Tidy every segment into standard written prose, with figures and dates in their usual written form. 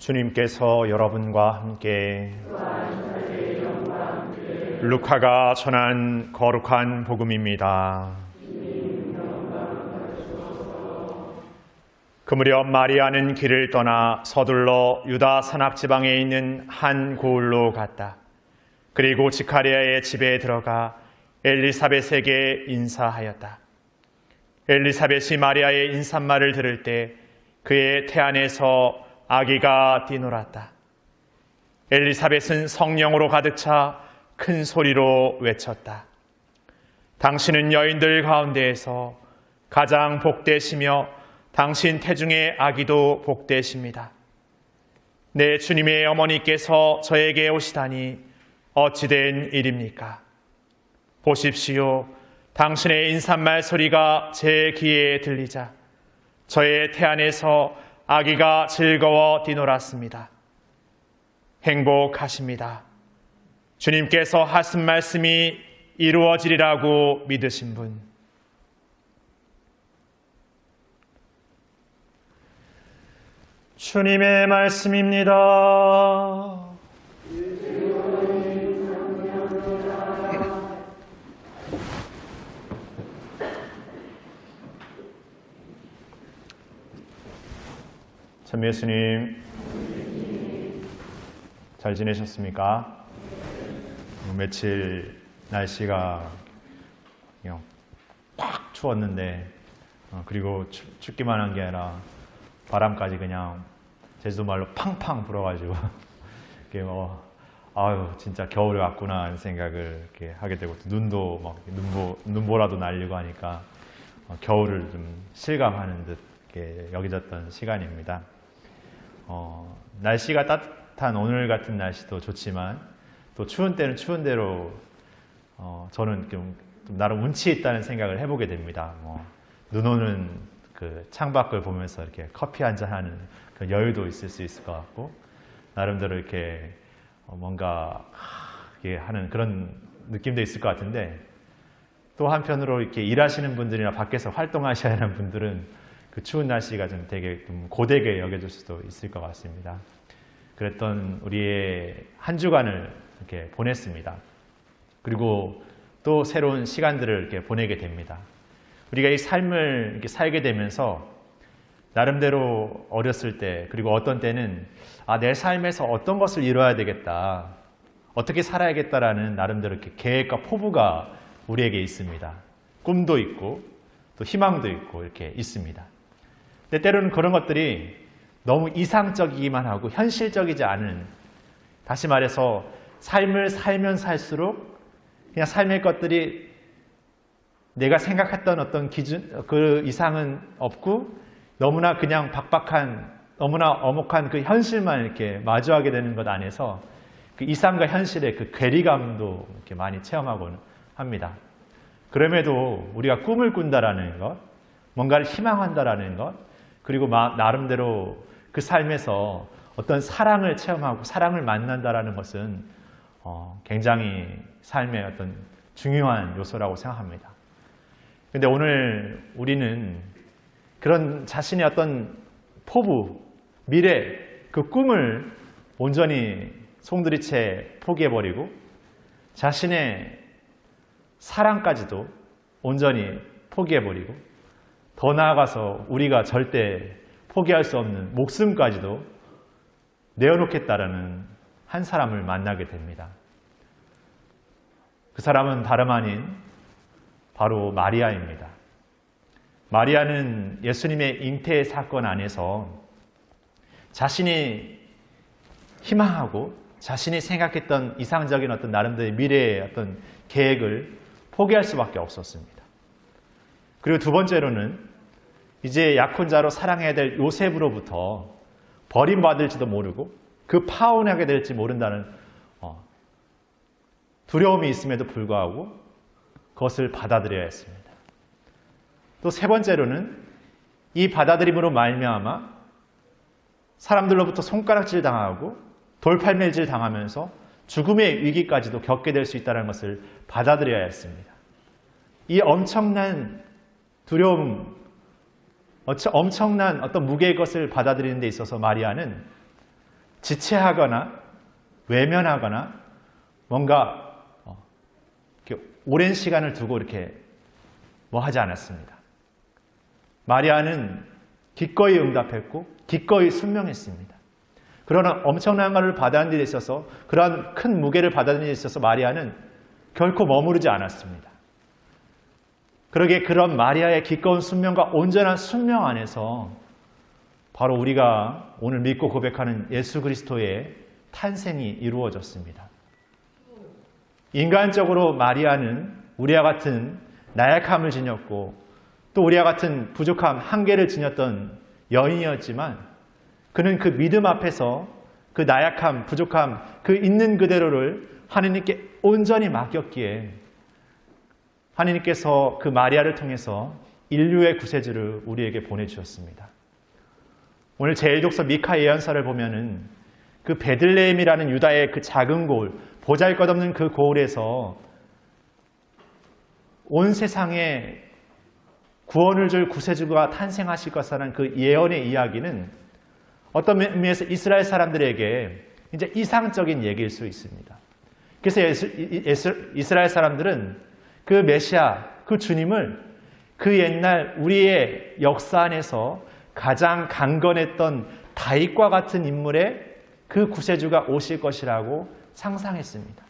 주님께서 여러분과 함께 루카가 전한 거룩한 복음입니다. 그 무렵 마리아는 길을 떠나 서둘러 유다 산악 지방에 있는 한 고을로 갔다. 그리고 지카리아의 집에 들어가 엘리사벳에게 인사하였다. 엘리사벳이 마리아의 인사말을 들을 때 그의 태안에서 아기가 뛰놀았다. 엘리사벳은 성령으로 가득 차 큰 소리로 외쳤다. 당신은 여인들 가운데에서 가장 복되시며 당신 태중의 아기도 복되십니다. 내 주님의 어머니께서 저에게 오시다니 어찌된 일입니까? 보십시오. 당신의 인사말 소리가 제 귀에 들리자 저의 태안에서 아기가 즐거워 뛰놀았습니다. 행복하십니다. 주님께서 하신 말씀이 이루어지리라고 믿으신 분. 주님의 말씀입니다. 참 예수님, 잘 지내셨습니까? 며칠 날씨가 그냥 팍 추웠는데 그리고 춥기만 한 게 아니라 바람까지 그냥 제주도 말로 팡팡 불어가지고 이게 아유 진짜 겨울이 왔구나 하는 생각을 이렇게 하게 되고 또 눈도 막 눈보라도 날리고 하니까 겨울을 좀 실감하는 듯 이렇게 여겨졌던 시간입니다. 날씨가 따뜻한 오늘 같은 날씨도 좋지만 또 추운 때는 추운 대로 저는 좀 나름 운치 있다는 생각을 해보게 됩니다. 눈 오는 그 창밖을 보면서 이렇게 커피 한잔 하는 그 여유도 있을 수 있을 것 같고 나름대로 이렇게 뭔가 하는 그런 느낌도 있을 것 같은데 또 한편으로 이렇게 일하시는 분들이나 밖에서 활동하셔야 하는 분들은 그 추운 날씨가 좀 되게 좀 고되게 여겨질 수도 있을 것 같습니다. 그랬던 우리의 한 주간을 이렇게 보냈습니다. 그리고 또 새로운 시간들을 이렇게 보내게 됩니다. 우리가 이 삶을 이렇게 살게 되면서 나름대로 어렸을 때 그리고 어떤 때는 내 삶에서 어떤 것을 이뤄야 되겠다, 어떻게 살아야겠다라는 나름대로 이렇게 계획과 포부가 우리에게 있습니다. 꿈도 있고 또 희망도 있고 이렇게 있습니다. 근데 때로는 그런 것들이 너무 이상적이기만 하고 현실적이지 않은, 다시 말해서 삶을 살면 살수록 그냥 삶의 것들이 내가 생각했던 어떤 기준 그 이상은 없고 너무나 그냥 박박한, 너무나 엄혹한 그 현실만 이렇게 마주하게 되는 것 안에서 그 이상과 현실의 그 괴리감도 이렇게 많이 체험하곤 합니다. 그럼에도 우리가 꿈을 꾼다라는 것, 뭔가를 희망한다라는 것, 그리고 나름대로 그 삶에서 어떤 사랑을 체험하고 사랑을 만난다라는 것은 굉장히 삶의 어떤 중요한 요소라고 생각합니다. 근데 오늘 우리는 그런 자신의 어떤 포부, 미래, 그 꿈을 온전히 송두리째 포기해버리고 자신의 사랑까지도 온전히 포기해버리고 더 나아가서 우리가 절대 포기할 수 없는 목숨까지도 내어놓겠다라는 한 사람을 만나게 됩니다. 그 사람은 다름 아닌 바로 마리아입니다. 마리아는 예수님의 잉태 사건 안에서 자신이 희망하고 자신이 생각했던 이상적인 어떤 나름대로의 미래의 어떤 계획을 포기할 수밖에 없었습니다. 그리고 두 번째로는 이제 약혼자로 사랑해야 될 요셉으로부터 버림받을지도 모르고 그 파혼하게 될지 모른다는 두려움이 있음에도 불구하고 그것을 받아들여야 했습니다. 또 세 번째로는 이 받아들임으로 말미암아 사람들로부터 손가락질 당하고 돌팔매질 당하면서 죽음의 위기까지도 겪게 될 수 있다는 것을 받아들여야 했습니다. 이 엄청난 두려움, 엄청난 어떤 무게의 것을 받아들이는 데 있어서 마리아는 지체하거나 외면하거나 뭔가 이렇게 오랜 시간을 두고 이렇게 뭐 하지 않았습니다. 마리아는 기꺼이 응답했고 기꺼이 순명했습니다. 그러나 엄청난 것을 받아들인 데 있어서, 그러한 큰 무게를 받아들인 데 있어서 마리아는 결코 머무르지 않았습니다. 그러기에 그런 마리아의 기꺼운 순명과 온전한 순명 안에서 바로 우리가 오늘 믿고 고백하는 예수 그리스도의 탄생이 이루어졌습니다. 인간적으로 마리아는 우리와 같은 나약함을 지녔고 또 우리와 같은 부족함, 한계를 지녔던 여인이었지만 그는 그 믿음 앞에서 그 나약함, 부족함, 그 있는 그대로를 하나님께 온전히 맡겼기에 하나님께서 그 마리아를 통해서 인류의 구세주를 우리에게 보내주셨습니다. 오늘 제1독서 미카 예언서를 보면은 그 베들레헴이라는 유다의 그 작은 고을, 보잘것없는 그 고을에서 온 세상에 구원을 줄 구세주가 탄생하실 것이라는 그 예언의 이야기는 어떤 의미에서 이스라엘 사람들에게 이제 이상적인 얘기일 수 있습니다. 그래서 이스라엘 사람들은 그 메시아, 그 주님을 그 옛날 우리의 역사 안에서 가장 강건했던 다윗과 같은 인물의 그 구세주가 오실 것이라고 상상했습니다.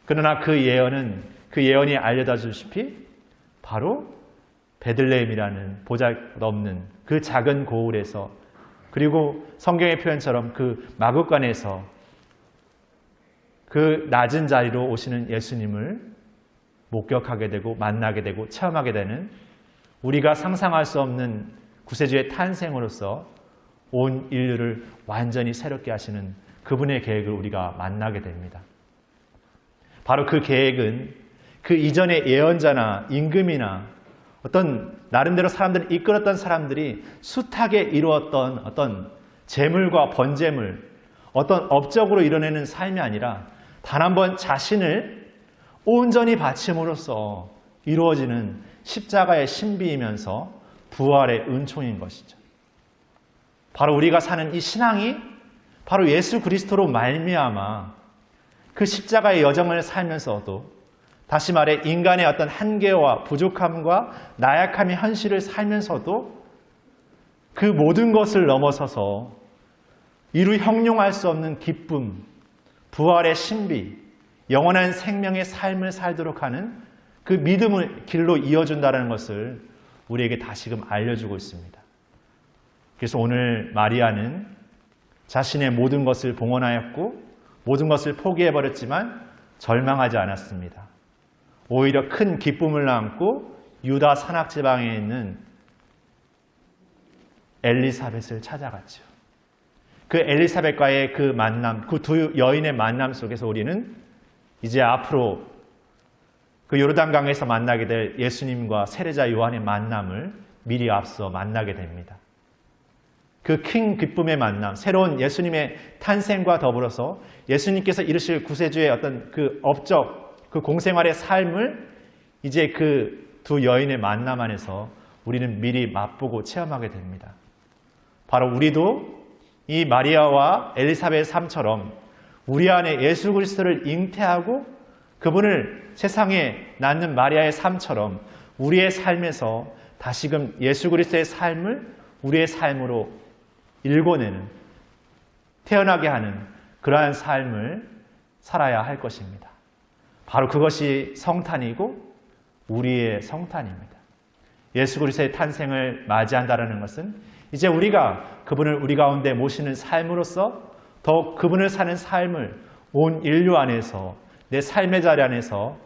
그러나 그 예언이 알려다 주시피 바로 베들레헴이라는 보잘것없는 그 작은 고을에서, 그리고 성경의 표현처럼 그 마구간에서 그 낮은 자리로 오시는 예수님을 목격하게 되고 만나게 되고 체험하게 되는, 우리가 상상할 수 없는 구세주의 탄생으로서 온 인류를 완전히 새롭게 하시는 그분의 계획을 우리가 만나게 됩니다. 바로 그 계획은 그 이전의 예언자나 임금이나 어떤 나름대로 사람들을 이끌었던 사람들이 숱하게 이루었던 어떤 재물과 번제물, 어떤 업적으로 이뤄내는 삶이 아니라 단 한 번 자신을 온전히 바침으로써 이루어지는 십자가의 신비이면서 부활의 은총인 것이죠. 바로 우리가 사는 이 신앙이 바로 예수 그리스도로 말미암아 그 십자가의 여정을 살면서도, 다시 말해 인간의 어떤 한계와 부족함과 나약함의 현실을 살면서도 그 모든 것을 넘어서서 이루 형용할 수 없는 기쁨, 부활의 신비, 영원한 생명의 삶을 살도록 하는 그 믿음의 길로 이어준다는 것을 우리에게 다시금 알려주고 있습니다. 그래서 오늘 마리아는 자신의 모든 것을 봉헌하였고 모든 것을 포기해버렸지만 절망하지 않았습니다. 오히려 큰 기쁨을 안고 유다 산악지방에 있는 엘리사벳을 찾아갔죠. 그 엘리사벳과의 그 만남, 그 두 여인의 만남 속에서 우리는 이제 앞으로 그 요르단강에서 만나게 될 예수님과 세례자 요한의 만남을 미리 앞서 만나게 됩니다. 그 큰 기쁨의 만남, 새로운 예수님의 탄생과 더불어서 예수님께서 이루실 구세주의 어떤 그 업적, 그 공생활의 삶을 이제 그 두 여인의 만남 안에서 우리는 미리 맛보고 체험하게 됩니다. 바로 우리도 이 마리아와 엘리사벳의 삶처럼 우리 안에 예수 그리스도를 잉태하고 그분을 세상에 낳는 마리아의 삶처럼 우리의 삶에서 다시금 예수 그리스도의 삶을 우리의 삶으로 일궈내는, 태어나게 하는 그러한 삶을 살아야 할 것입니다. 바로 그것이 성탄이고 우리의 성탄입니다. 예수 그리스도의 탄생을 맞이한다는 것은 이제 우리가 그분을 우리 가운데 모시는 삶으로서 더욱 그분을 사는 삶을 온 인류 안에서, 내 삶의 자리 안에서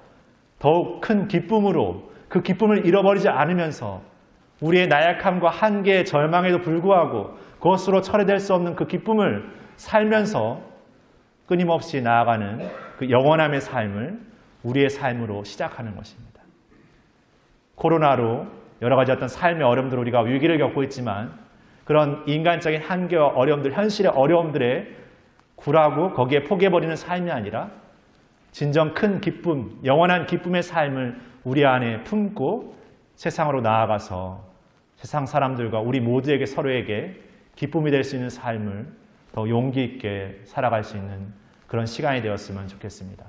더욱 큰 기쁨으로, 그 기쁨을 잃어버리지 않으면서 우리의 나약함과 한계의 절망에도 불구하고 그것으로 철회될 수 없는 그 기쁨을 살면서 끊임없이 나아가는 그 영원함의 삶을 우리의 삶으로 시작하는 것입니다. 코로나로 여러 가지 어떤 삶의 어려움들, 우리가 위기를 겪고 있지만 그런 인간적인 한계와 어려움들, 현실의 어려움들에 굴하고 거기에 포기해버리는 삶이 아니라 진정 큰 기쁨, 영원한 기쁨의 삶을 우리 안에 품고 세상으로 나아가서 세상 사람들과 우리 모두에게, 서로에게 기쁨이 될 수 있는 삶을 더 용기 있게 살아갈 수 있는 그런 시간이 되었으면 좋겠습니다.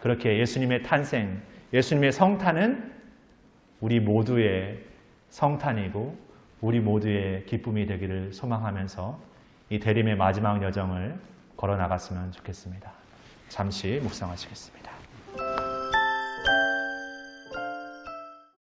그렇게 예수님의 탄생, 예수님의 성탄은 우리 모두의 성탄이고 우리 모두의 기쁨이 되기를 소망하면서 이 대림의 마지막 여정을 걸어 나갔으면 좋겠습니다. 잠시 묵상하시겠습니다.